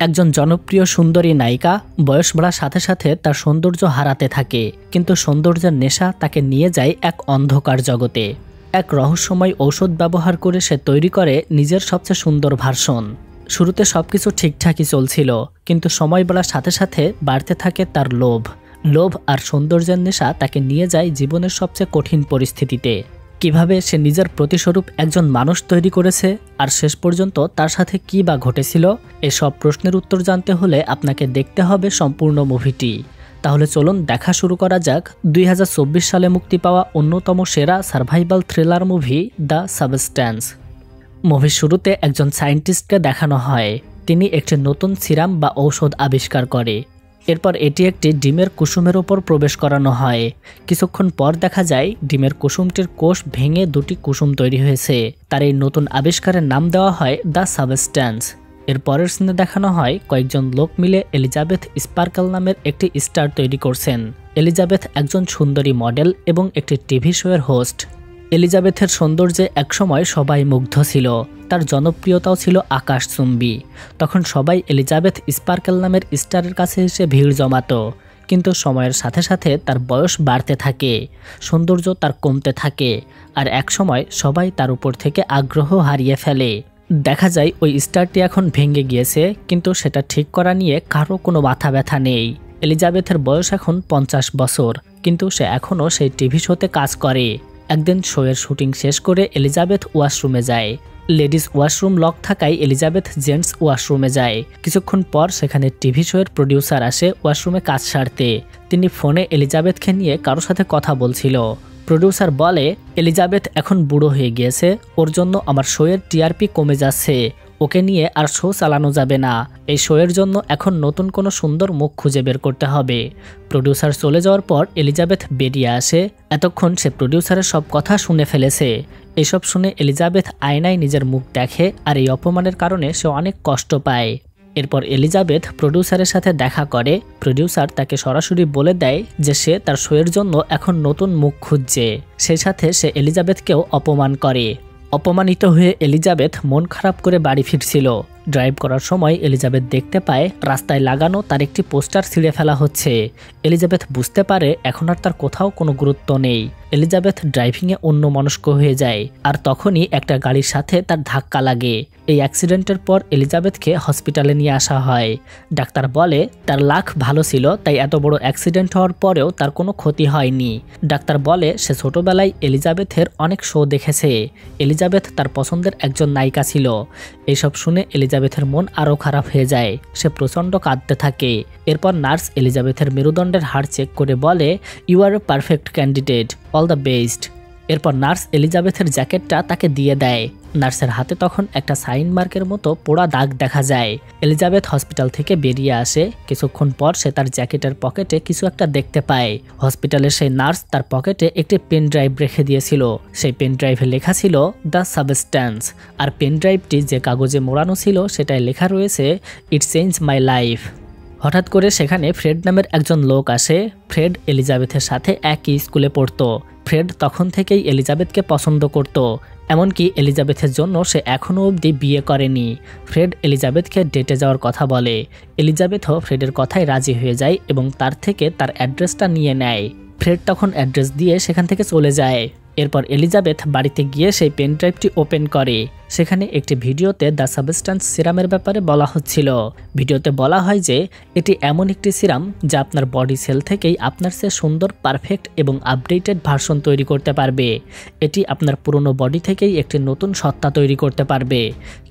একজন জনপ্রিয় সুন্দরী নায়িকা বয়স বাড়ার সাথে সাথে তার সৌন্দর্য হারাতে থাকে, কিন্তু সৌন্দর্যের নেশা তাকে নিয়ে যায় এক অন্ধকার জগতে। এক রহস্যময় ঔষধ ব্যবহার করে সে তৈরি করে নিজের সবচেয়ে সুন্দর ভার্সন। শুরুতে সবকিছু ঠিকঠাকই চলছিল, কিন্তু সময় বাড়ার সাথে সাথে বাড়তে থাকে তার লোভ আর সৌন্দর্যের নেশা তাকে নিয়ে যায় জীবনের সবচেয়ে কঠিন পরিস্থিতিতে। কিভাবে সে নিজের প্রতিস্বরূপ একজন মানুষ তৈরি করেছে আর শেষ পর্যন্ত তার সাথে কী বা ঘটেছিল, এসব প্রশ্নের উত্তর জানতে হলে আপনাকে দেখতে হবে সম্পূর্ণ মুভিটি। তাহলে চলুন দেখা শুরু করা যাক 2024 সালে মুক্তি পাওয়া অন্যতম সেরা survival thriller movie the substance. মুভির শুরুতে একজন সায়েন্টিস্টকে দেখানো হয়। তিনি একটি নতুন সিরাম বা ঔষধ আবিষ্কার করে। এরপর এটি একটি ডিমের কুসুমের ওপর প্রবেশ করানো হয়। কিছুক্ষণ পর দেখা যায় ডিমের কুসুমটির কোষ ভেঙে দুটি কুসুম তৈরি হয়েছে। তার এই নতুন আবিষ্কারের নাম দেওয়া হয় দ্য সাবস্ট্যান্স। এর পরের সিনে দেখানো হয় কয়েকজন লোক মিলে এলিজাবেথ স্পার্কল নামের একটি স্টার তৈরি করছেন। এলিজাবেথ একজন সুন্দরী মডেল এবং একটি টিভি শোয়ের হোস্ট। এলিজাবেথের সৌন্দর্যে একসময় সবাই মুগ্ধ ছিল, তার জনপ্রিয়তাও ছিল আকাশচুম্বী। তখন সবাই এলিজাবেথ স্পার্কল নামের স্টারের কাছে এসে ভিড় জমাতো, কিন্তু সময়ের সাথে সাথে তার বয়স বাড়তে থাকে, সৌন্দর্য তার কমতে থাকে, আর একসময় সবাই তার উপর থেকে আগ্রহ হারিয়ে ফেলে। দেখা যায় ওই স্টারটি এখন ভেঙে গিয়েছে, কিন্তু সেটা ঠিক করা নিয়ে কারো কোনো মাথা ব্যথা নেই। এলিজাবেথের বয়স এখন 50 বছর, কিন্তু সে এখনও সেই টিভি শোতে কাজ করে। একদিন শোয়ের শুটিং শেষ করে এলিজাবেথ ওয়াশরুমে যায়। লেডিস ওয়াশরুম লক থাকায় এলিজাবেথ জেন্টস ওয়াশরুমে যায়। কিছুক্ষণ পর সেখানে টিভি শোয়ের প্রডিউসার আসে ওয়াশরুমে কাজ সারতে। তিনি ফোনে এলিজাবেথকে নিয়ে কারোর সাথে কথা বলছিল। প্রডিউসার বলে, এলিজাবেথ এখন বুড়ো হয়ে গিয়েছে, ওর জন্য আমার শোয়ের টিআরপি কমে যাচ্ছে, ওকে নিয়ে আর শো চালানো যাবে না। এই শোয়ের জন্য এখন নতুন কোনো সুন্দর মুখ খুঁজে বের করতে হবে। প্রডিউসার চলে যাওয়ার পর এলিজাবেথ বেরিয়ে আসে। এতক্ষণ সে প্রডিউসারের সব কথা শুনে ফেলেছে। এসব শুনে এলিজাবেথ আয়নায় নিজের মুখ দেখে, আর এই অপমানের কারণে সে অনেক কষ্ট পায়। এরপর এলিজাবেথ প্রডিউসারের সাথে দেখা করে। প্রডিউসার তাকে সরাসরি বলে দেয় যে সে তার শোয়ের জন্য এখন নতুন মুখ খুঁজছে। সেই সাথে সে এলিজাবেথকেও অপমান করে। অপমানিত হয়ে এলিজাবেথ মন খারাপ করে বাড়ি ফিরছিল। ড্রাইভ করার সময় এলিজাবেথ দেখতে পায় রাস্তায় লাগানো তার একটি পোস্টার ছিঁড়ে ফেলা হচ্ছে। এলিজাবেথ বুঝতে পারে এখন আর তার কোথাও কোনো গুরুত্ব নেই। এলিজাবেথ ড্রাইভিংয়ে অন্যমনস্ক হয়ে যায়, আর তখনই একটা গাড়ির সাথে তার ধাক্কা লাগে। এই অ্যাক্সিডেন্টের পর এলিজাবেথকে হসপিটালে নিয়ে আসা হয়। ডাক্তার বলে তার লাক ভালো ছিল, তাই এত বড় অ্যাক্সিডেন্ট হওয়ার পরেও তার কোনো ক্ষতি হয়নি। ডাক্তার বলে সে ছোটবেলায় এলিজাবেথের অনেক শো দেখেছে। এলিজাবেথ তার পছন্দের একজন নায়িকা ছিল। এইসব শুনে এলিজাবেথের মন আরও খারাপ হয়ে যায়। সে প্রচণ্ড কাঁদতে থাকে। এরপর নার্স এলিজাবেথের মেরুদণ্ডের হাড় চেক করে বলে, you are a perfect candidate, all the best. এরপর নার্স এলিজাবেথের জ্যাকেটটা তাকে দিয়ে দেয়। নার্সের হাতে তখন একটা সাইন মার্কের মতো পোড়া দাগ দেখা যায়। এলিজাবেথ হসপিটাল থেকে বেরিয়ে আসে। কিছুক্ষণ পর সে তার জ্যাকেটের পকেটে কিছু একটা দেখতে পায়। হসপিটালের সেই নার্স তার পকেটে একটি পেন ড্রাইভ রেখে দিয়েছিল। সেই পেন ড্রাইভে লেখা ছিল দ্য সাবস্ট্যান্স, আর পেন ড্রাইভটি যে কাগজে মোড়ানো ছিল সেটাই লেখা রয়েছে ইট চেঞ্জ মাই লাইফ। হঠাৎ করে সেখানে ফ্রেড নামের একজন লোক আসে। ফ্রেড এলিজাবেথের সাথে একই স্কুলে পড়তো। ফ্রেড তখন থেকেই এলিজাবেথকে পছন্দ করত, এমনকি এলিজাবেথের জন্য সে এখনও অবধি বিয়ে করেনি। ফ্রেড এলিজাবেথকে ডেটে যাওয়ার কথা বলে। এলিজাবেথও ফ্রেডের কথায় রাজি হয়ে যায় এবং তার থেকে তার অ্যাড্রেসটা নিয়ে নেয়। ফ্রেড তখন অ্যাড্রেস দিয়ে সেখান থেকে চলে যায়। এরপর এলিজাবেথ বাড়িতে গিয়ে সেই পেন ড্রাইভটি ওপেন করে। সেখানে একটি ভিডিওতে দ্য সাবস্ট্যান্স সিরামের ব্যাপারে বলা হচ্ছিল। ভিডিওতে বলা হয় যে এটি এমন একটি সিরাম যা আপনার বডি সেল থেকেই আপনার চেয়ে সুন্দর, পারফেক্ট এবং আপডেটেড ভার্সন তৈরি করতে পারবে। এটি আপনার পুরনো বডি থেকেই একটি নতুন সত্তা তৈরি করতে পারবে।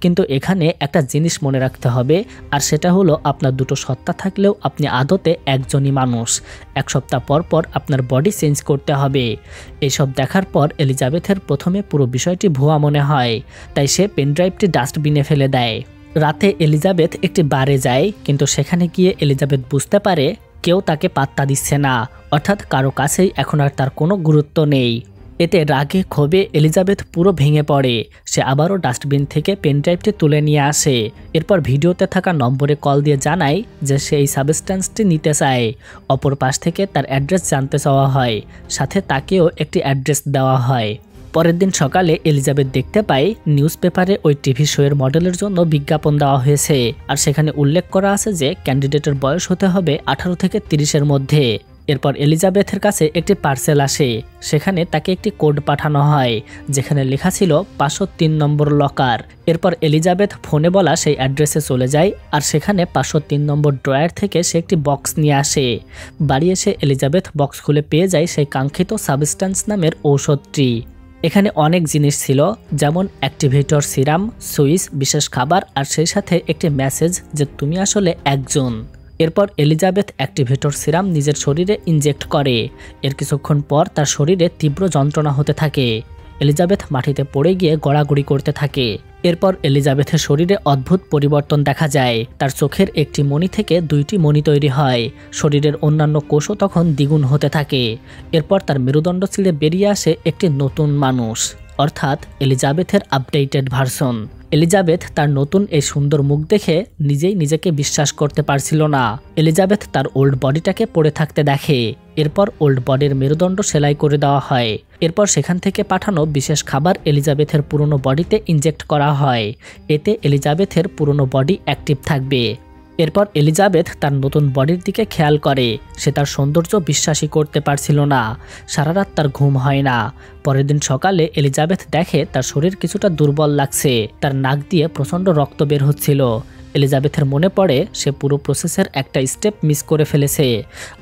কিন্তু এখানে একটা জিনিস মনে রাখতে হবে, আর সেটা হলো আপনার দুটো সত্তা থাকলেও আপনি আদতে একজনই মানুষ। এক সপ্তাহ পর পর আপনার বডি চেঞ্জ করতে হবে। এইসব দেখার পর এলিজাবেথের প্রথমে পুরো বিষয়টি ভুয়া মনে হয়, তাই সে পেনড্রাইভটি ডাস্টবিনে ফেলে দেয়। রাতে এলিজাবেথ একটি বারে যায়, কিন্তু সেখানে গিয়ে এলিজাবেথ বুঝতে পারে কেউ তাকে পাত্তা দিচ্ছে না, অর্থাৎ কারো কাছেই এখন আর তার কোনো গুরুত্ব নেই। এতে রাগে ক্ষোভে এলিজাবেথ পুরো ভেঙে পড়ে। সে আবারও ডাস্টবিন থেকে পেনড্রাইভটি তুলে নিয়ে আসে। এরপর ভিডিওতে থাকা নম্বরে কল দিয়ে জানায় যে সে এই সাবস্ট্যান্সটি নিতে চায়। অপর পাশ থেকে তার অ্যাড্রেস জানতে চাওয়া হয়, সাথে তাকেও একটি অ্যাড্রেস দেওয়া হয়। পরের দিন সকালে এলিজাবেথ দেখতে পায় নিউজ পেপারে ওই টিভি শোয়ের মডেলের জন্য বিজ্ঞাপন দেওয়া হয়েছে, আর সেখানে উল্লেখ করা আছে যে ক্যান্ডিডেটের বয়স হতে হবে 18 থেকে 30-এর মধ্যে। এরপর এলিজাবেথের কাছে একটি পার্সেল আসে, সেখানে তাকে একটি কোড পাঠানো হয় যেখানে লেখা ছিল 503 নম্বর লকার। এরপর এলিজাবেথ ফোনে বলা সেই অ্যাড্রেসে চলে যায়, আর সেখানে 503 নম্বর ড্রয়ার থেকে সে একটি বক্স নিয়ে আসে। বাড়ি এসে এলিজাবেথ বক্স খুলে পেয়ে যায় সেই কাঙ্ক্ষিত সাবস্ট্যান্স নামের ঔষধটি। এখানে অনেক জিনিস ছিল, যেমন অ্যাক্টিভেটর সিরাম, সুইচ, বিশেষ খাবার, আর সেই সাথে একটি মেসেজ যে তুমি আসলে একজন। এরপর এলিজাবেথ অ্যাক্টিভেটর সিরাম নিজের শরীরে ইনজেক্ট করে। এর কিছুক্ষণ পর তার শরীরে তীব্র যন্ত্রণা হতে থাকে। এলিজাবেথ মাটিতে পড়ে গিয়ে গড়াগড়ি করতে থাকে। এরপর এলিজাবেথের শরীরে অদ্ভুত পরিবর্তন দেখা যায়। তার চোখের একটি মণি থেকে 2টি মণি তৈরি হয়। শরীরের অন্যান্য কোষও তখন দ্বিগুণ হতে থাকে। এরপর তার মেরুদণ্ড ছিঁড়ে বেরিয়ে আসে একটি নতুন মানুষ, অর্থাৎ এলিজাবেথের আপডেটেড ভার্সন। এলিজাবেথ তার নতুন এই সুন্দর মুখ দেখে নিজেই নিজেকে বিশ্বাস করতে পারছিল না। এলিজাবেথ তার ওল্ড বডিটাকে পড়ে থাকতে দেখে। এরপর ওল্ড বডির মেরুদণ্ড সেলাই করে দেওয়া হয়। এরপর সেখান থেকে পাঠানো বিশেষ খাবার এলিজাবেথের পুরনো বডিতে ইনজেক্ট করা হয়। এতে এলিজাবেথের পুরনো বডি অ্যাক্টিভ থাকবে। এরপর এলিজাবেথ তার নতুন বডির দিকে খেয়াল করে। সে তার সৌন্দর্য বিশ্বাসই করতে পারছিল না। সারা রাত তার ঘুম হয় না। পরের দিন সকালে এলিজাবেথ দেখে তার শরীর কিছুটা দুর্বল লাগছে। তার নাক দিয়ে প্রচণ্ড রক্ত বের হচ্ছিল। এলিজাবেথের মনে পড়ে সে পুরো প্রসেসের একটা স্টেপ মিস করে ফেলেছে,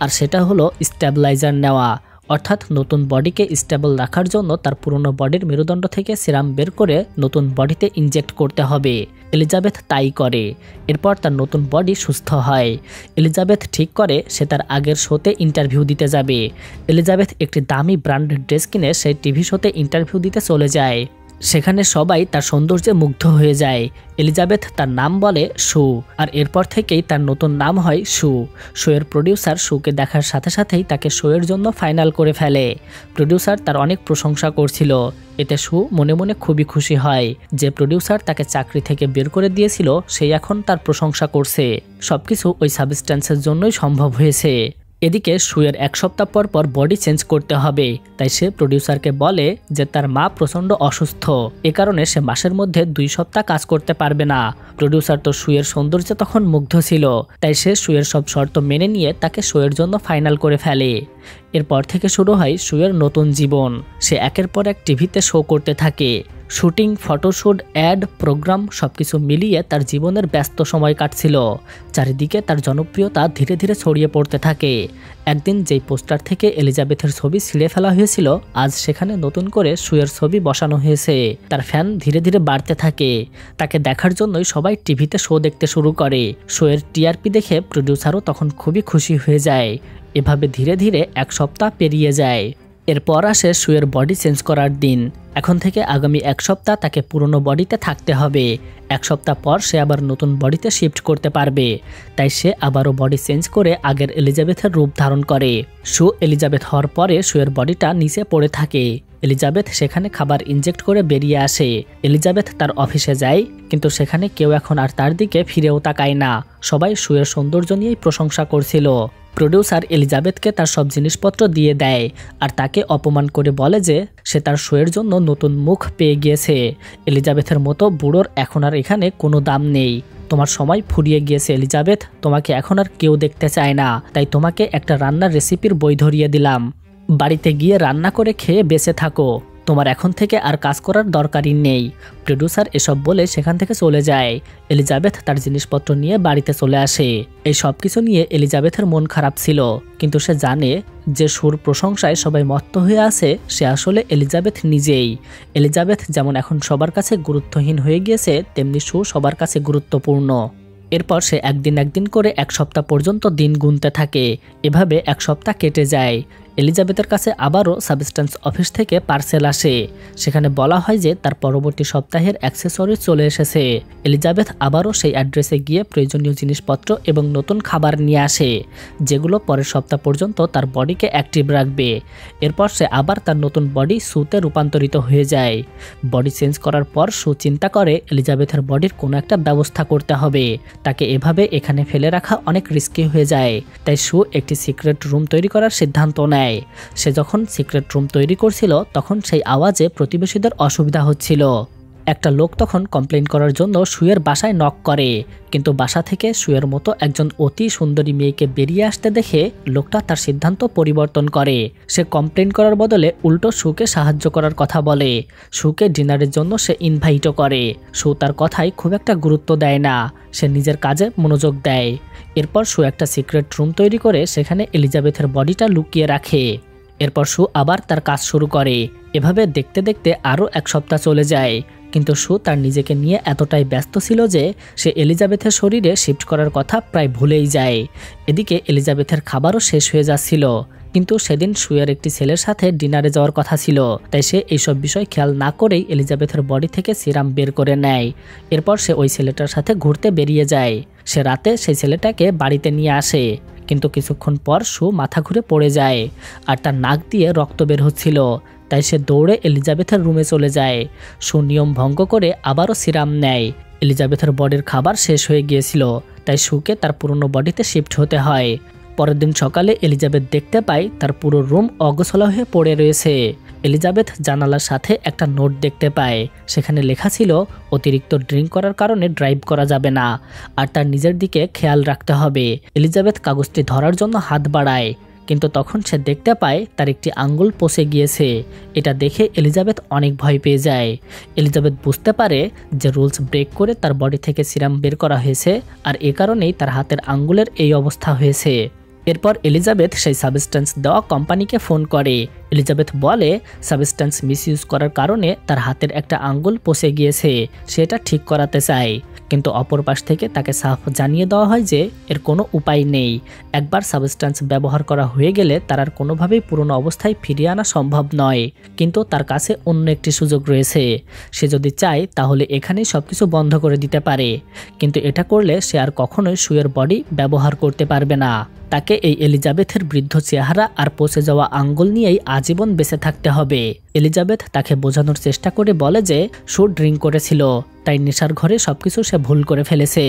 আর সেটা হলো স্ট্যাবিলাইজার নেওয়া, অর্থাৎ নতুন বডিকে স্টেবল রাখার জন্য তার পুরনো বডির মেরুদণ্ড থেকে সিরাম বের করে নতুন বডিতে ইনজেক্ট করতে হবে। এলিজাবেথ তাই করে। এরপর তার নতুন বডি সুস্থ হয়। এলিজাবেথ ঠিক করে সে তার আগের শোতে ইন্টারভিউ দিতে যাবে। এলিজাবেথ একটি দামি ব্র্যান্ডেড ড্রেস কিনে সেই টিভি শোতে ইন্টারভিউ দিতে চলে যায়। সেখানে সবাই তার সৌন্দর্যে মুগ্ধ হয়ে যায়। এলিজাবেথ তার নাম বলে শু, আর এরপর থেকেই তার নতুন নাম হয় শু। শোয়ের প্রডিউসার শুকে দেখার সাথে সাথেই তাকে শোয়ের জন্য ফাইনাল করে ফেলে। প্রডিউসার তার অনেক প্রশংসা করছিল। এতে শু মনে মনে খুবই খুশি হয় যে প্রডিউসার তাকে চাকরি থেকে বের করে দিয়েছিল সেই এখন তার প্রশংসা করছে। সবকিছু ওই সাবস্ট্যান্সের জন্যই সম্ভব হয়েছে। এদিকে শুয়ের 1 সপ্তাহ পর পর বডি চেঞ্জ করতে হবে, তাই সে প্রডিউসারকে বলে যে তার মা প্রচণ্ড অসুস্থ, এ কারণে সে মাসের মধ্যে 2 সপ্তাহ কাজ করতে পারবে না। প্রডিউসার তো শুয়ের সৌন্দর্যে তখন মুগ্ধ ছিল, তাই সে শুয়ের সব শর্ত মেনে নিয়ে তাকে শোয়ের জন্য ফাইনাল করে ফেলে। এরপর থেকে শুরু হয় শুয়ের নতুন জীবন। সে একের পর এক টিভিতে শো করতে থাকে। শুটিং, ফটোশ্যুট, অ্যাড, প্রোগ্রাম সবকিছু মিলিয়ে তার জীবনের ব্যস্ত সময় কাটছিল। চারিদিকে তার জনপ্রিয়তা ধীরে ধীরে ছড়িয়ে পড়তে থাকে। একদিন যেই পোস্টার থেকে এলিজাবেথের ছবি ছিঁড়ে ফেলা হয়েছিল, আজ সেখানে নতুন করে শুয়ের ছবি বসানো হয়েছে। তার ফ্যান ধীরে ধীরে বাড়তে থাকে। তাকে দেখার জন্যই সবাই টিভিতে শো দেখতে শুরু করে। শোয়ের টিআরপি দেখে প্রডিউসারও তখন খুবই খুশি হয়ে যায়। এভাবে ধীরে ধীরে 1 সপ্তাহ পেরিয়ে যায়। এরপর আসে শুয়ের বডি চেঞ্জ করার দিন। এখন থেকে আগামী 1 সপ্তাহ তাকে পুরনো বডিতে থাকতে হবে। 1 সপ্তাহ পর সে আবার নতুন বডিতে শিফট করতে পারবে। তাই সে আবারও বডি চেঞ্জ করে আগের এলিজাবেথের রূপ ধারণ করে। শু এলিজাবেথ হওয়ার পরে শুয়ের বডিটা নিচে পড়ে থাকে। এলিজাবেথ সেখানে খাবার ইনজেক্ট করে বেরিয়ে আসে। এলিজাবেথ তার অফিসে যায়, কিন্তু সেখানে কেউ এখন আর তার দিকে ফিরেও তাকায় না। সবাই শুয়ের সৌন্দর্য নিয়েই প্রশংসা করছিল। প্রডিউসার এলিজাবেথকে তার সব জিনিসপত্র দিয়ে দেয়, আর তাকে অপমান করে বলে যে সে তার শোয়ের জন্য নতুন মুখ পেয়ে গিয়েছে। এলিজাবেথের মতো বুড়োর এখন আর এখানে কোনো দাম নেই। তোমার সময় ফুরিয়ে গিয়েছে এলিজাবেথ, তোমাকে এখন আর কেউ দেখতে চায় না। তাই তোমাকে একটা রান্নার রেসিপির বই ধরিয়ে দিলাম। বাড়িতে গিয়ে রান্না করে খেয়ে বেঁচে থাকো। তোমার এখন থেকে আর কাজ করার দরকারই নেই। প্রডিউসার এসব বলে সেখান থেকে চলে যায়। এলিজাবেথ তার জিনিসপত্র নিয়ে বাড়িতে চলে আসে। এই সব কিছু নিয়ে এলিজাবেথের মন খারাপ ছিল, কিন্তু সে জানে যে শুর প্রশংসায় সবাই মত্ত হয়ে আছে সে আসলে এলিজাবেথ নিজেই। এলিজাবেথ যেমন এখন সবার কাছে গুরুত্বহীন হয়ে গিয়েছে, তেমনি শু সবার কাছে গুরুত্বপূর্ণ। এরপর সে একদিন করে 1 সপ্তাহ পর্যন্ত দিন গুনতে থাকে। এভাবে 1 সপ্তাহ কেটে যায়। এলিজাবেথের কাছে আবারও সাবস্ট্যান্স অফিস থেকে পার্সেল আসে। সেখানে বলা হয় যে তার পরবর্তী সপ্তাহের অ্যাক্সেসরি চলে এসেছে। এলিজাবেথ আবারও সেই অ্যাড্রেসে গিয়ে প্রয়োজনীয় জিনিসপত্র এবং নতুন খাবার নিয়ে আসে, যেগুলো পরের সপ্তাহ পর্যন্ত তার বডিকে অ্যাক্টিভ রাখবে। এরপর সে আবার তার নতুন বডি শুতে রূপান্তরিত হয়ে যায়। বডি চেঞ্জ করার পর শু চিন্তা করে এলিজাবেথের বডির কোনো একটা ব্যবস্থা করতে হবে। তাকে এভাবে এখানে ফেলে রাখা অনেক রিস্কি হয়ে যায়। তাই শু একটি সিক্রেট রুম তৈরি করার সিদ্ধান্ত নেয়। নেয়। সে যখন সিক্রেট রুম তৈরি করছিল তখন সেই আওয়াজে প্রতিবেশীদের অসুবিধা হচ্ছিল। একটা লোক তখন কমপ্লেন করার জন্য সুয়ের বাসায় নক করে, কিন্তু বাসা থেকে সুয়ের মতো একজন অতি সুন্দরী মেয়েকে বেরিয়ে আসতে দেখে লোকটা তার সিদ্ধান্ত পরিবর্তন করে। সে কমপ্লেন করার বদলে উল্টো সুকে সাহায্য করার কথা বলে। সুকে ডিনারের জন্য সে ইনভাইটও করে। সু তার কথায় খুব একটা গুরুত্ব দেয় না, সে নিজের কাজে মনোযোগ দেয়। এরপর সু একটা সিক্রেট রুম তৈরি করে সেখানে এলিজাবেথের বডিটা লুকিয়ে রাখে। এরপর সু আবার তার কাজ শুরু করে। এভাবে দেখতে দেখতে আরও এক সপ্তাহ চলে যায়, কিন্তু সু তার নিজেকে নিয়ে এতটাই ব্যস্ত ছিল যে সে এলিজাবেথের শরীরে শিফট করার কথা প্রায় ভুলেই যায়। এদিকে এলিজাবেথের খাবারও শেষ হয়ে যাচ্ছিল, কিন্তু সেদিন সুয়ের একটি ছেলের সাথে ডিনারে যাওয়ার কথা ছিল, তাই সে এইসব বিষয় খেয়াল না করেই এলিজাবেথের বডি থেকে সিরাম বের করে নেয়। এরপর সে ওই ছেলেটার সাথে ঘুরতে বেরিয়ে যায়। সে রাতে সেই ছেলেটাকে বাড়িতে নিয়ে আসে, কিন্তু কিছুক্ষণ পর সু মাথা ঘুরে পড়ে যায় আর তার নাক দিয়ে রক্ত বের হচ্ছিল। তাই সে দৌড়ে এলিজাবেথের রুমে চলে যায়। সু নিয়ম ভঙ্গ করে আবারও সিরাম নেয়। এলিজাবেথের বডির খাবার শেষ হয়ে গিয়েছিল, তাই সুকে তার পুরনো বডিতে শিফট হতে হয়। পরের দিন সকালে এলিজাবেথ দেখতে পায় তার পুরো রুম অগোছালো হয়ে পড়ে রয়েছে। এলিজাবেথ জানালার সাথে একটা নোট দেখতে পায়, সেখানে লেখা ছিল অতিরিক্ত ড্রিঙ্ক করার কারণে ড্রাইভ করা যাবে না আর তার নিজের দিকে খেয়াল রাখতে হবে। এলিজাবেথ কাগজটি ধরার জন্য হাত বাড়ায়, কিন্তু তখন সে দেখতে পায় তার একটি আঙ্গুল পচে গিয়েছে। এটা দেখে এলিজাবেথ অনেক ভয় পেয়ে যায়। এলিজাবেথ বুঝতে পারে যে রুলস ব্রেক করে তার বডি থেকে সিরাম বের করা হয়েছে আর এ কারণেই তার হাতের আঙ্গুলের এই অবস্থা হয়েছে। এরপর এলিজাবেথ সেই সাবস্টেন্স দেওয়া কোম্পানিকে ফোন করে। এলিজাবেথ বলে সাবস্টেন্স মিসইউজ করার কারণে তার হাতের একটা আঙ্গুল পচে গিয়েছে, সেটা ঠিক করাতে চায়। কিন্তু অপর পাশ থেকে তাকে সাফ জানিয়ে দেওয়া হয় যে এর কোনো উপায় নেই। একবার সাবস্টেন্স ব্যবহার করা হয়ে গেলে তার আর কোনোভাবেই পুরনো অবস্থায় ফিরিয়ে আনা সম্ভব নয়। কিন্তু তার কাছে অন্য একটি সুযোগ রয়েছে। সে যদি চায় তাহলে এখানেই সবকিছু বন্ধ করে দিতে পারে, কিন্তু এটা করলে সে আর কখনোই সুয়ের বডি ব্যবহার করতে পারবে না। তাকে এই এলিজাবেথের বৃদ্ধ চেহারা আর পচে যাওয়া আঙ্গুল নিয়েই আজীবন বেঁচে থাকতে হবে। এলিজাবেথ তাকে বোঝানোর চেষ্টা করে বলে যে সু ড্রিঙ্ক করেছিল, তাই নেশার ঘরে সবকিছু সে ভুল করে ফেলেছে।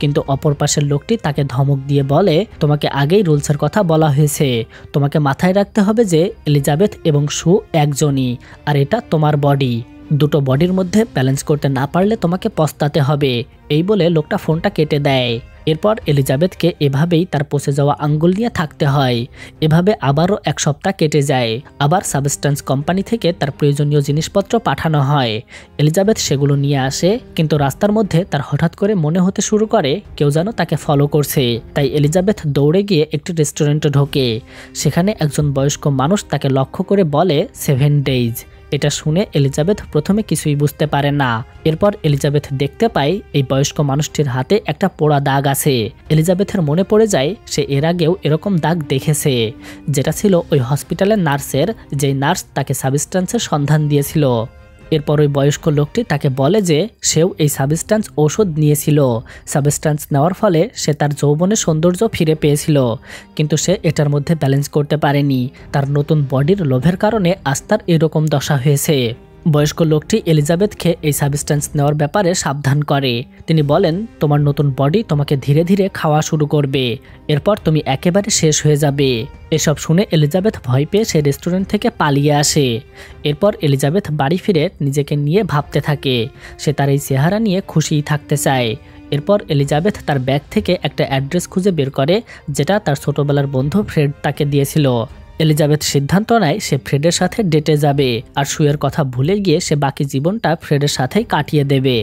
কিন্তু অপর পাশের লোকটি তাকে ধমক দিয়ে বলে তোমাকে আগেই রুলসের কথা বলা হয়েছে, তোমাকে মাথায় রাখতে হবে যে এলিজাবেথ এবং সু একজনই আর এটা তোমার বডি। দুটো বডির মধ্যে ব্যালেন্স করতে না পারলে তোমাকে পস্তাতে হবে। এই বলে লোকটা ফোনটা কেটে দেয়। এরপর এলিজাবেথকে এভাবেই তার পচে যাওয়া আঙ্গুল নিয়ে থাকতে হয়। এভাবে আবারও এক সপ্তাহ কেটে যায়। আবার সাবস্টেন্স কোম্পানি থেকে তার প্রয়োজনীয় জিনিসপত্র পাঠানো হয়। এলিজাবেথ সেগুলো নিয়ে আসে, কিন্তু রাস্তার মধ্যে তার হঠাৎ করে মনে হতে শুরু করে কেউ যেন তাকে ফলো করছে। তাই এলিজাবেথ দৌড়ে গিয়ে একটি রেস্টুরেন্টে ঢোকে। সেখানে একজন বয়স্ক মানুষ তাকে লক্ষ্য করে বলে 7 ডেজ। এটা শুনে এলিজাবেথ প্রথমে কিছুই বুঝতে পারে না। এরপর এলিজাবেথ দেখতে পায় এই বয়স্ক মানুষটির হাতে একটা পোড়া দাগ আছে। এলিজাবেথের মনে পড়ে যায় সে এর আগেও এরকম দাগ দেখেছে, যেটা ছিল ওই হসপিটালের নার্সের, যেই নার্স তাকে সাবস্টেন্সের সন্ধান দিয়েছিল। এরপর ওই বয়স্ক লোকটি তাকে বলে যে সেও এই সাবস্টেন্স ওষুধ নিয়েছিল। সাবস্টেন্স নেওয়ার ফলে সে তার যৌবনের সৌন্দর্য ফিরে পেয়েছিল, কিন্তু সে এটার মধ্যে ব্যালেন্স করতে পারেনি। তার নতুন বডির লোভের কারণে আজ তার এরকম দশা হয়েছে। বয়স্ক লোকটি এলিজাবেথকে এই সাবস্টেন্স নেওয়ার ব্যাপারে সাবধান করে। তিনি বলেন তোমার নতুন বডি তোমাকে ধীরে ধীরে খাওয়া শুরু করবে, এরপর তুমি একেবারে শেষ হয়ে যাবে। এসব শুনে এলিজাবেথ ভয় পেয়ে সে রেস্টুরেন্ট থেকে পালিয়ে আসে। এরপর এলিজাবেথ বাড়ি ফিরে নিজেকে নিয়ে ভাবতে থাকে। সে তার এই চেহারা নিয়ে খুশিই থাকতে চায়। এরপর এলিজাবেথ তার ব্যাগ থেকে একটা অ্যাড্রেস খুঁজে বের করে, যেটা তার ছোটবেলার বন্ধু ফ্রেড তাকে দিয়েছিল। এলিজাবেথ সিদ্ধান্ত নেয় সে ফ্রেডের সাথে ডেটে যাবে আর সুয়ের কথা ভুলে গিয়ে সে বাকি জীবনটা ফ্রেডের সাথেই কাটিয়ে দেবে।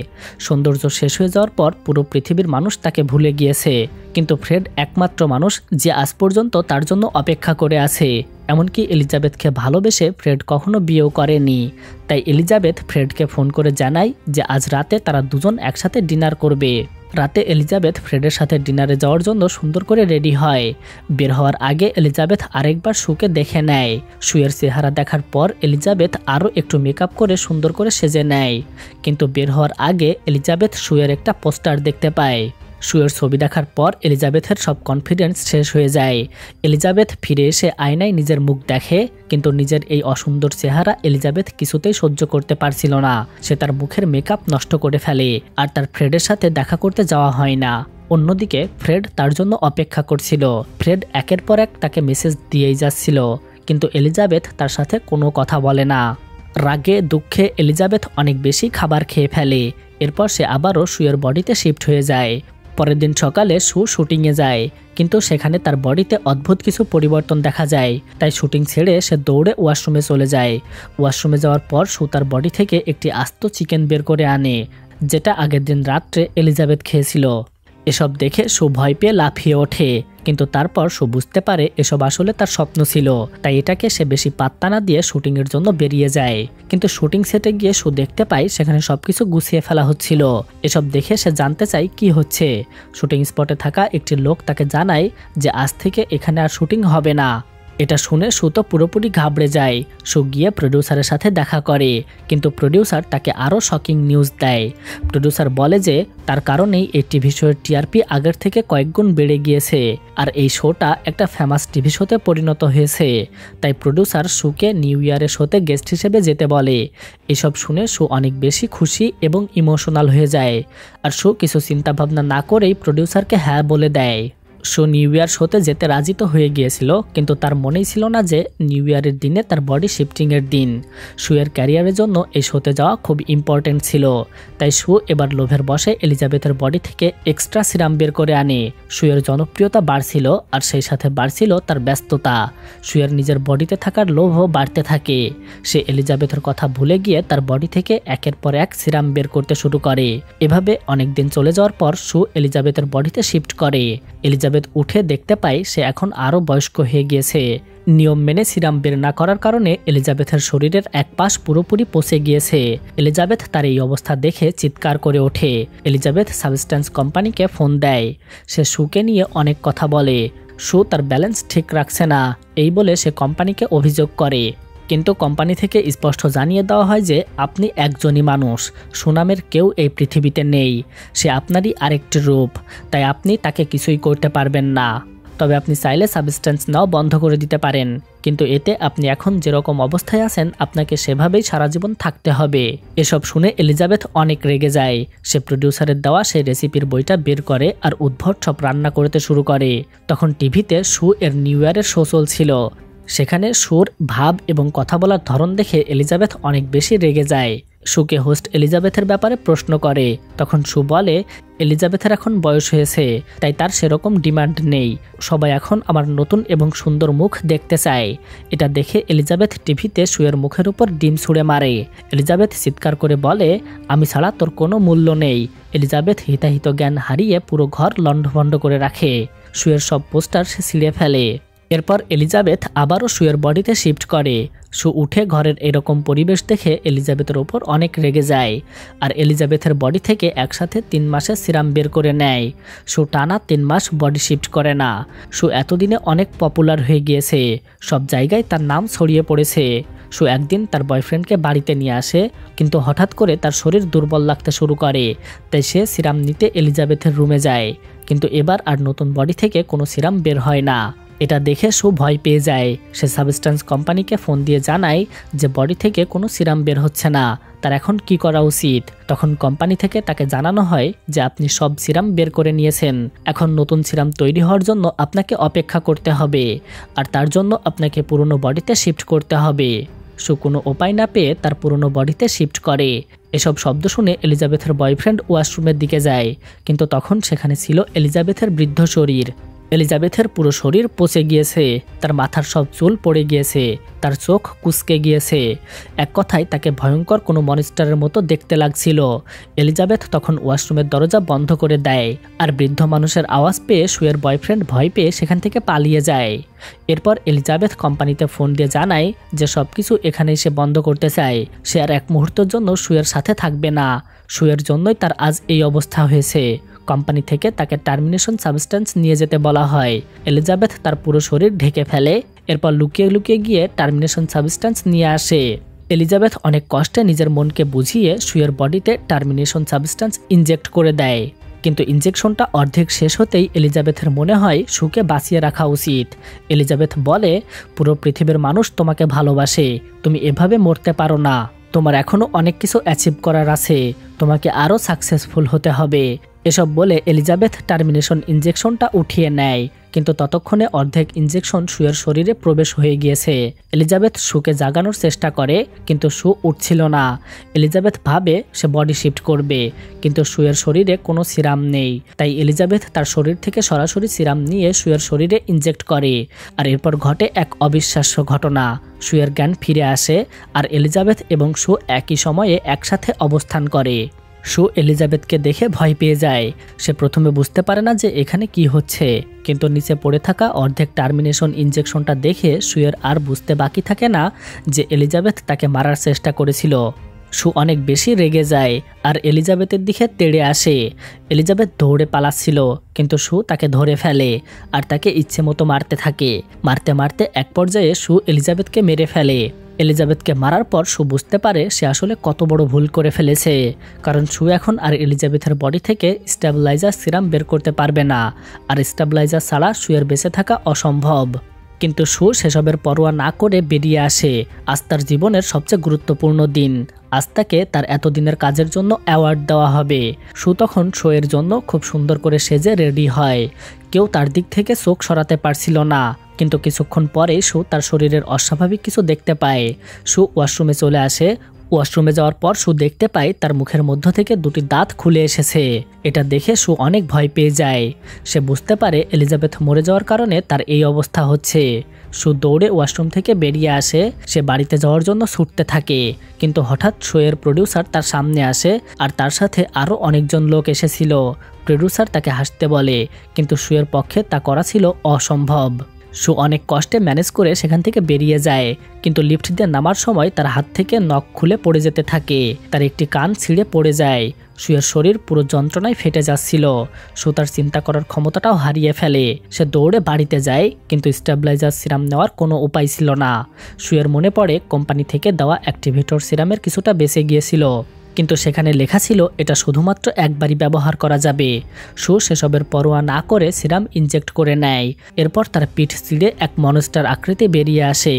সৌন্দর্য শেষ হয়ে যাওয়ার পর পুরো পৃথিবীর মানুষ তাকে ভুলে গিয়েছে, কিন্তু ফ্রেড একমাত্র মানুষ যে আজ পর্যন্ত তার জন্য অপেক্ষা করে আছে। এমনকি এলিজাবেথকে ভালোবেসে ফ্রেড কখনো বিয়েও করেনি। তাই এলিজাবেথ ফ্রেডকে ফোন করে জানায় যে আজ রাতে তারা দুজন একসাথে ডিনার করবে। রাতে এলিজাবেথ ফ্রেডের সাথে ডিনারে যাওয়ার জন্য সুন্দর করে রেডি হয়। বের হওয়ার আগে এলিজাবেথ আরেকবার সুকে দেখে নেয়। সুয়ের চেহারা দেখার পর এলিজাবেথ আরও একটু মেকআপ করে সুন্দর করে সেজে নেয়। কিন্তু বের হওয়ার আগে এলিজাবেথ সুয়ের একটা পোস্টার দেখতে পায়। সুয়ের ছবি দেখার পর এলিজাবেথের সব কনফিডেন্স শেষ হয়ে যায়। এলিজাবেথ ফিরে এসে আয়নায় নিজের মুখ দেখে, কিন্তু নিজের এই অসুন্দর চেহারা এলিজাবেথ কিছুতেই সহ্য করতে পারছিল না। সে তার মুখের মেকআপ নষ্ট করে ফেলে আর তার ফ্রেডের সাথে দেখা করতে যাওয়া হয় না। অন্যদিকে ফ্রেড তার জন্য অপেক্ষা করছিল। ফ্রেড একের পর এক তাকে মেসেজ দিয়েই যাচ্ছিল, কিন্তু এলিজাবেথ তার সাথে কোনো কথা বলে না। রাগে দুঃখে এলিজাবেথ অনেক বেশি খাবার খেয়ে ফেলে। এরপর সে আবারও শুয়ের বডিতে শিফট হয়ে যায়। পরের দিন সকালে শুটিংয়ে যায়, কিন্তু সেখানে তার বডিতে অদ্ভুত কিছু পরিবর্তন দেখা যায়। তাই শুটিং ছেড়ে সে দৌড়ে ওয়াশরুমে চলে যায়। ওয়াশরুমে যাওয়ার পর তার বডি থেকে একটি আস্ত চিকেন বের করে আনে, যেটা আগের দিন রাত্রে এলিজাবেথ খেয়েছিল। এসব দেখে ভয় পেয়ে লাফিয়ে ওঠে, কিন্তু তারপর বুঝতে পারে এসব আসলে তার স্বপ্ন ছিল। তাই এটাকে সে বেশি পাত্তা না দিয়ে শুটিংয়ের জন্য বেরিয়ে যায়। কিন্তু শুটিং সেটে গিয়ে দেখতে পায় সেখানে সবকিছু গুছিয়ে ফেলা হচ্ছিল। এসব দেখে সে জানতে চায় কি হচ্ছে। শুটিং স্পটে থাকা একটি লোক তাকে জানায় যে আজ থেকে এখানে আর শুটিং হবে না। এটা শুনে তো পুরোপুরি ঘাবড়ে যায়। গিয়ে প্রডিউসারের সাথে দেখা করে, কিন্তু প্রডিউসার তাকে আরও শকিং নিউজ দেয়। প্রডিউসার বলে যে তার কারণেই এই টিভি শোয়ের টিআরপি আগের থেকে কয়েক গুণ বেড়ে গিয়েছে, আর এই শোটা একটা ফেমাস টিভি শোতে পরিণত হয়েছে। তাই প্রডিউসার কে নিউ ইয়ারের শোতে গেস্ট হিসেবে যেতে বলে। এসব শুনে অনেক বেশি খুশি এবং ইমোশনাল হয়ে যায়, আর কিছু চিন্তাভাবনা না করেই প্রডিউসারকে হ্যাঁ বলে দেয়। নিউ ইয়ার শোতে যেতে রাজি তো হয়ে গিয়েছিল, কিন্তু তার মনেই ছিল না যে নিউ ইয়ারের দিনে তার বডি শিফটিংয়ের দিন। এর ক্যারিয়ারের জন্য এই শোতে যাওয়া খুব ইম্পর্টেন্ট ছিল। তাই এবার লোভের বশে এলিজাবেথের বডি থেকে এক্সট্রা সিরাম বের করে আনে। এর জনপ্রিয়তা বাড়ছিল, আর সেই সাথে বাড়ছিল তার ব্যস্ততা। এর নিজের বডিতে থাকার লোভও বাড়তে থাকে। সে এলিজাবেথের কথা ভুলে গিয়ে তার বডি থেকে একের পর এক সিরাম বের করতে শুরু করে। এভাবে অনেক দিন চলে যাওয়ার পর এলিজাবেথের বডিতে শিফট করে। এলিজাবেথ উঠে দেখতে পায় সে এখন আরও বয়স্ক হয়ে গিয়েছে। নিয়ম মেনে সিরাম বের না করার কারণে এলিজাবেথের শরীরের এক পাশ পুরোপুরি পচে গিয়েছে। এলিজাবেথ তার এই অবস্থা দেখে চিৎকার করে ওঠে। এলিজাবেথ সাবস্ট্যান্স কোম্পানিকে ফোন দেয়। সে কে নিয়ে অনেক কথা বলে। তার ব্যালেন্স ঠিক রাখছে না, এই বলে সে কোম্পানিকে অভিযোগ করে। কিন্তু কোম্পানি থেকে স্পষ্ট জানিয়ে দেওয়া হয় যে আপনি একজনই মানুষ, সুনামের কেউ এই পৃথিবীতে নেই। সে আপনারই আরেকটি রূপ, তাই আপনি তাকে কিছুই করতে পারবেন না। তবে আপনি চাইলে সাবস্ট্যান্স নাও বন্ধ করে দিতে পারেন, কিন্তু এতে আপনি এখন যেরকম অবস্থায় আছেন আপনাকে সেভাবেই সারা জীবন থাকতে হবে। এসব শুনে এলিজাবেথ অনেক রেগে যায়। সে প্রডিউসারের দেওয়া সেই রেসিপির বইটা বের করে আর উদ্ভট সব রান্না করতে শুরু করে। তখন টিভিতে এর নিউ ইয়ারের শো চলছিল। সেখানে ভাব এবং কথা বলার ধরন দেখে এলিজাবেথ অনেক বেশি রেগে যায়। কে হোস্ট এলিজাবেথের ব্যাপারে প্রশ্ন করে। তখন বলে এলিজাবেথের এখন বয়স হয়েছে, তাই তার সেরকম ডিমান্ড নেই। সবাই এখন আমার নতুন এবং সুন্দর মুখ দেখতে চায়। এটা দেখে এলিজাবেথ টিভিতে এর মুখের উপর ডিম ছুঁড়ে মারে। এলিজাবেথ চিৎকার করে বলে আমি ছাড়া তোর কোনো মূল্য নেই। এলিজাবেথ হিতাহিত জ্ঞান হারিয়ে পুরো ঘর লণ্ডভণ্ড করে রাখে। এর সব পোস্টার সে ছিঁড়ে ফেলে। এরপর এলিজাবেথ আবারও এর বডিতে শিফট করে। উঠে ঘরের এরকম পরিবেশ দেখে এলিজাবেথের ওপর অনেক রেগে যায়, আর এলিজাবেথের বডি থেকে একসাথে 3 মাসের সিরাম বের করে নেয়। টানা 3 মাস বডি শিফট করে না। এতদিনে অনেক পপুলার হয়ে গিয়েছে, সব জায়গায় তার নাম ছড়িয়ে পড়েছে। একদিন তার বয়ফ্রেন্ডকে বাড়িতে নিয়ে আসে, কিন্তু হঠাৎ করে তার শরীর দুর্বল লাগতে শুরু করে। তাই সে সিরাম নিতে এলিজাবেথের রুমে যায়, কিন্তু এবার আর নতুন বডি থেকে কোনো সিরাম বের হয় না। এটা দেখে ভয় পেয়ে যায়। সে সাবস্ট্যান্স কোম্পানিকে ফোন দিয়ে জানায় যে বডি থেকে কোনো সিরাম বের হচ্ছে না, তার এখন কি করা উচিত। তখন কোম্পানি থেকে তাকে জানানো হয় যে আপনি সব সিরাম বের করে নিয়েছেন, এখন নতুন সিরাম তৈরি হওয়ার জন্য আপনাকে অপেক্ষা করতে হবে, আর তার জন্য আপনাকে পুরনো বডিতে শিফট করতে হবে। কোনো উপায় না পেয়ে তার পুরনো বডিতে শিফট করে। এসব শব্দ শুনে এলিজাবেথের বয়ফ্রেন্ড ওয়াশরুমের দিকে যায়, কিন্তু তখন সেখানে ছিল এলিজাবেথের বৃদ্ধ শরীর। এলিজাবেথের পুরো শরীর পচে গিয়েছে, তার মাথার সব চুল পড়ে গিয়েছে, তার চোখ কুঁচকে গিয়েছে। এক কথায় তাকে ভয়ঙ্কর কোনো মনস্টারের মতো দেখতে লাগছিল। এলিজাবেথ তখন ওয়াশরুমের দরজা বন্ধ করে দেয়, আর বৃদ্ধ মানুষের আওয়াজ পেয়ে এর বয়ফ্রেন্ড ভয় পেয়ে সেখান থেকে পালিয়ে যায়। এরপর এলিজাবেথ কোম্পানিতে ফোন দিয়ে জানায় যে সবকিছু এখানেই সে বন্ধ করতে চায়। সে আর এক মুহূর্তের জন্য এর সাথে থাকবে না। এর জন্যই তার আজ এই অবস্থা হয়েছে। কোম্পানি থেকে তাকে টার্মিনেশন সাবস্ট্যান্স নিয়ে যেতে বলা হয়। এলিজাবেথ তার পুরো শরীর ঢেকে ফেলে, এরপর লুকিয়ে লুকিয়ে গিয়ে টার্মিনেশন সাবস্ট্যান্স নিয়ে আসে। এলিজাবেথ অনেক কষ্টে নিজের মনকে বুঝিয়ে এর বডিতে টার্মিনেশন সাবস্ট্যান্স ইনজেক্ট করে দেয়, কিন্তু ইনজেকশনটা অর্ধেক শেষ হতেই এলিজাবেথের মনে হয় কে বাঁচিয়ে রাখা উচিত। এলিজাবেথ বলে পুরো পৃথিবীর মানুষ তোমাকে ভালোবাসে, তুমি এভাবে মরতে পারো না, তোমার এখনো অনেক কিছু অ্যাচিভ করার আছে, তোমাকে আরও সাকসেসফুল হতে হবে। এসব বলে এলিজাবেথ টার্মিনেশন ইনজেকশনটা উঠিয়ে নেয়, কিন্তু ততক্ষণে অর্ধেক ইনজেকশন শুয়ের শরীরে প্রবেশ হয়ে গিয়েছে। এলিজাবেথ শুকে জাগানোর চেষ্টা করে, কিন্তু শু উঠছিল না। এলিজাবেথ ভাবে সে বডি শিফট করবে, কিন্তু শুয়ের শরীরে কোনো সিরাম নেই। তাই এলিজাবেথ তার শরীর থেকে সরাসরি সিরাম নিয়ে শুয়ের শরীরে ইনজেক্ট করে। আর এরপর ঘটে এক অবিশ্বাস্য ঘটনা। শুয়ের জ্ঞান ফিরে আসে আর এলিজাবেথ এবং শু একই সময়ে একসাথে অবস্থান করে। শু এলিজাবেথকে দেখে ভয় পেয়ে যায়। সে প্রথমে বুঝতে পারে না যে এখানে কি হচ্ছে, কিন্তু নিচে পড়ে থাকা অর্ধেক টার্মিনেশন ইনজেকশনটা দেখে শুয়ের আর বুঝতে বাকি থাকে না যে এলিজাবেথ তাকে মারার চেষ্টা করেছিল। শু অনেক বেশি রেগে যায় আর এলিজাবেথের দিকে তেড়ে আসে। এলিজাবেথ দৌড়ে পালাচ্ছিল, কিন্তু শু তাকে ধরে ফেলে আর তাকে ইচ্ছে মতো মারতে থাকে। মারতে মারতে এক পর্যায়ে শু এলিজাবেথকে মেরে ফেলে। এলিজাবেথকে মারার পর শু বুঝতে পারে সে আসলে কত বড় ভুল করে ফেলেছে, কারণ শু এখন আর এলিজাবেথের বডি থেকে স্টেবিলাইজার সিরাম বের করতে পারবে না, আর স্টেবিলাইজার ছাড়া শুয়ের বেঁচে থাকা অসম্ভব। কিন্তু শু সেসবের পরোয়া না করে বেরিয়ে আসে। আজ তার জীবনের সবচেয়ে গুরুত্বপূর্ণ দিন। আজ তাকে তার এতদিনের কাজের জন্য অ্যাওয়ার্ড দেওয়া হবে। শু তখন শোয়ের জন্য খুব সুন্দর করে সেজে রেডি হয়। কেউ তার দিক থেকে চোখ সরাতে পারছিল না, কিন্তু কিছুক্ষণ পরেই শু তার শরীরের অস্বাভাবিক কিছু দেখতে পায়। শু ওয়াশরুমে চলে আসে। ওয়াশরুমে যাওয়ার পর শু দেখতে পায় তার মুখের মধ্য থেকে দুটি দাঁত খুলে এসেছে। এটা দেখে শু অনেক ভয় পেয়ে যায়। সে বুঝতে পারে এলিজাবেথ মরে যাওয়ার কারণে তার এই অবস্থা হচ্ছে। শু দৌড়ে ওয়াশরুম থেকে বেরিয়ে আসে। সে বাড়িতে যাওয়ার জন্য ছুটতে থাকে, কিন্তু হঠাৎ শোয়ের প্রডিউসার তার সামনে আসে আর তার সাথে আরও অনেকজন লোক এসেছিল। প্রডিউসার তাকে হাসতে বলে, কিন্তু শুয়ের পক্ষে তা করা ছিল অসম্ভব। শু অনেক কষ্টে ম্যানেজ করে সেখান থেকে বেরিয়ে যায়, কিন্তু লিফট দিয়ে নামার সময় তার হাত থেকে নখ খুলে পড়ে যেতে থাকে। তার একটি কান ছিঁড়ে পড়ে যায়। শুয়ের শরীর পুরো যন্ত্রণায় ফেটে যাচ্ছিল। শু তার চিন্তা করার ক্ষমতাটাও হারিয়ে ফেলে। সে দৌড়ে বাড়িতে যায়, কিন্তু স্টেবিলাইজার সিরাম নেওয়ার কোনো উপায় ছিল না। শুয়ের মনে পড়ে কোম্পানি থেকে দেওয়া অ্যাক্টিভেটর সিরামের কিছুটা বেঁচে গিয়েছিল, কিন্তু সেখানে লেখা ছিল এটা শুধুমাত্র একবারই ব্যবহার করা যাবে। শু সেসবের পরোয়া না করে সিরাম ইনজেক্ট করে নেয়। এরপর তার পিঠ ছিঁড়ে এক মনস্টার আকৃতি বেরিয়ে আসে,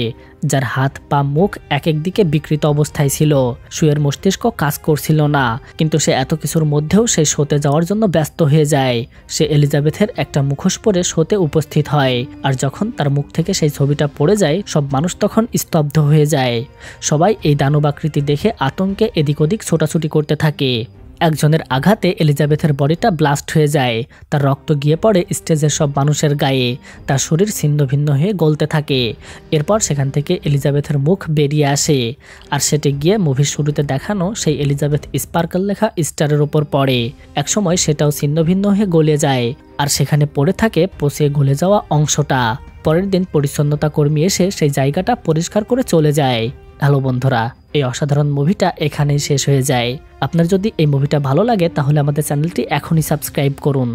যার হাত পা মুখ এক এক দিকে বিকৃত অবস্থায় ছিল। শুয়ের মস্তিষ্ক কাজ করছিল না, কিন্তু সে এত কিছুর মধ্যেও সেই শোতে যাওয়ার জন্য ব্যস্ত হয়ে যায়। সে এলিজাবেথের একটা মুখোশ পরে শোতে উপস্থিত হয়, আর যখন তার মুখ থেকে সেই ছবিটা পড়ে যায় সব মানুষ তখন স্তব্ধ হয়ে যায়। সবাই এই দানবাকৃতি দেখে আতঙ্কে এদিক ওদিক ছোটাছুটি করতে থাকে। একজনের আঘাতে এলিজাবেথের বডিটা ব্লাস্ট হয়ে যায়। তার রক্ত গিয়ে পড়ে স্টেজের সব মানুষের গায়ে। তার শরীর ছিন্ন ভিন্ন হয়ে গলতে থাকে। এরপর সেখান থেকে এলিজাবেথের মুখ বেরিয়ে আসে, আর সেটি গিয়ে মুভির শুরুতে দেখানো সেই এলিজাবেথ স্পার্কল লেখা স্টারের ওপর পড়ে। একসময় সেটাও ছিন্ন ভিন্ন হয়ে গলে যায়, আর সেখানে পড়ে থাকে পচে গলে যাওয়া অংশটা। পরের দিন পরিচ্ছন্নতা কর্মী এসে সেই জায়গাটা পরিষ্কার করে চলে যায়। হ্যালো বন্ধুরা, এই অসাধারণ মুভিটা এখানেই শেষ হয়ে যায়। আপনার যদি এই মুভিটা ভালো লাগে তাহলে আমাদের চ্যানেলটি এখনই সাবস্ক্রাইব করুন।